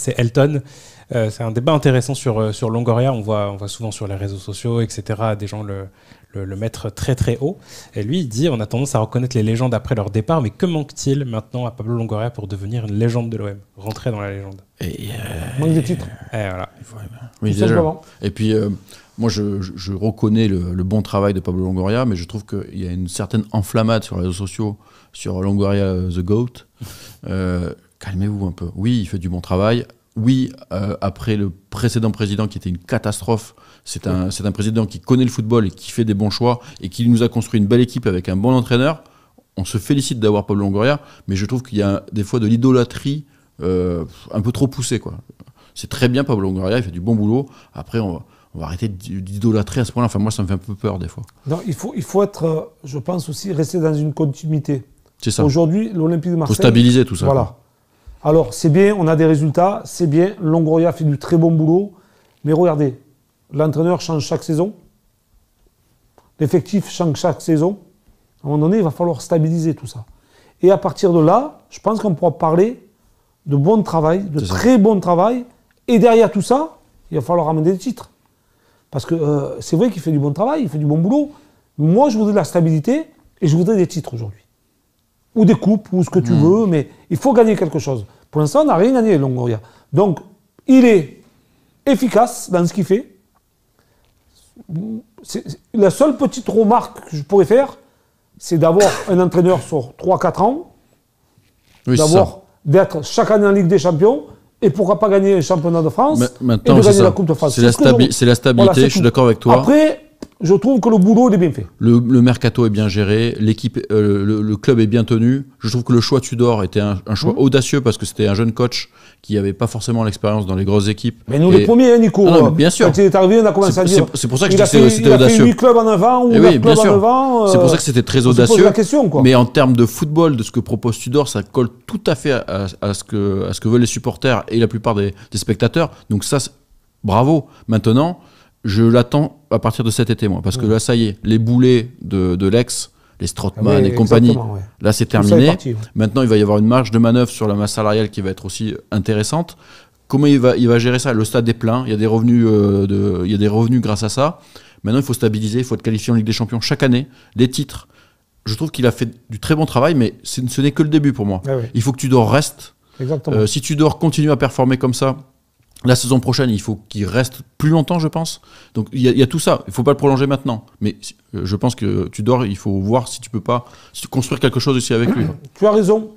c'est Elton. C'est un débat intéressant sur Longoria. On voit souvent sur les réseaux sociaux, etc., des gens le mettre très très haut. Et lui, il dit on a tendance à reconnaître les légendes après leur départ, mais que manque-t-il maintenant à Pablo Longoria pour devenir une légende de l'OM, rentrer dans la légende? Manque de titres. Et voilà. Oui, et puis, moi, je reconnais le bon travail de Pablo Longoria, mais je trouve qu'il y a une certaine enflammade sur les réseaux sociaux sur Longoria the GOAT. Calmez-vous un peu. Oui, il fait du bon travail. Oui, après le précédent président qui était une catastrophe, c'est un président qui connaît le football et qui fait des bons choix et qui nous a construit une belle équipe avec un bon entraîneur. On se félicite d'avoir Pablo Longoria, mais je trouve qu'il y a des fois de l'idolâtrie un peu trop poussée, quoi. C'est très bien Pablo Longoria, il fait du bon boulot. Après, on va arrêter d'idolâtrer à ce point-là. Enfin, moi, ça me fait un peu peur des fois. Non, il faut être, je pense aussi, rester dans une continuité. C'est ça. Aujourd'hui, l'Olympique de Marseille... Il faut stabiliser tout ça. Voilà. Quoi. Alors, c'est bien, on a des résultats, c'est bien. Longoria fait du très bon boulot. Mais regardez, l'entraîneur change chaque saison. L'effectif change chaque saison. À un moment donné, il va falloir stabiliser tout ça. Et à partir de là, je pense qu'on pourra parler de bon travail, de très bon travail. Et derrière tout ça, il va falloir ramener des titres. Parce que c'est vrai qu'il fait du bon travail, il fait du bon boulot. Moi, je voudrais de la stabilité et je voudrais des titres aujourd'hui. Ou des coupes, ou ce que tu veux, mais il faut gagner quelque chose. Pour l'instant, on n'a rien gagné, Longoria. Donc, il est efficace dans ce qu'il fait. La seule petite remarque que je pourrais faire, c'est d'avoir un entraîneur sur 3-4 ans, d'être chaque année en Ligue des Champions, et pourquoi pas gagner le championnat de France, et de gagner la Coupe de France. C'est la stabilité, voilà, je suis d'accord avec toi. Après, je trouve que le boulot il est bien fait. Le mercato est bien géré, l'équipe, le club est bien tenu. Je trouve que le choix de Tudor était un choix audacieux parce que c'était un jeune coach qui n'avait pas forcément l'expérience dans les grosses équques. Mais nous, les premiers, Nico, bien sûr. quand il est arrivé, on a commencé à dire... C'est pour ça que je dis que c'était audacieux. Il a fait 8 clubs en avant ou 9 clubs en avant. C'est pour ça que c'était très audacieux. La question, quoi. Mais en termes de football, de ce que propose Tudor, ça colle tout à fait à ce que veulent les supporters et la plupart des spectateurs. Donc ça, bravo. Maintenant... Je l'attends à partir de cet été, moi, parce que là, ça y est, les boulets de l'ex, les Strootman et compagnie, là, c'est terminé. Maintenant, il va y avoir une marge de manœuvre sur la masse salariale qui va être aussi intéressante. Comment il va gérer ça? Le stade est plein, il y a des revenus grâce à ça. Maintenant, il faut stabiliser, il faut être qualifié en Ligue des Champions chaque année. Les titres, je trouve qu'il a fait du très bon travail, mais ce n'est que le début pour moi. Il faut que Tudor reste. Si Tudor continue à performer comme ça, la saison prochaine, il faut qu'il reste plus longtemps, je pense. Donc il y a tout ça. Il ne faut pas le prolonger maintenant. Mais je pense que Tudor, il faut voir si tu peux pas construire quelque chose aussi avec lui. Tu as raison.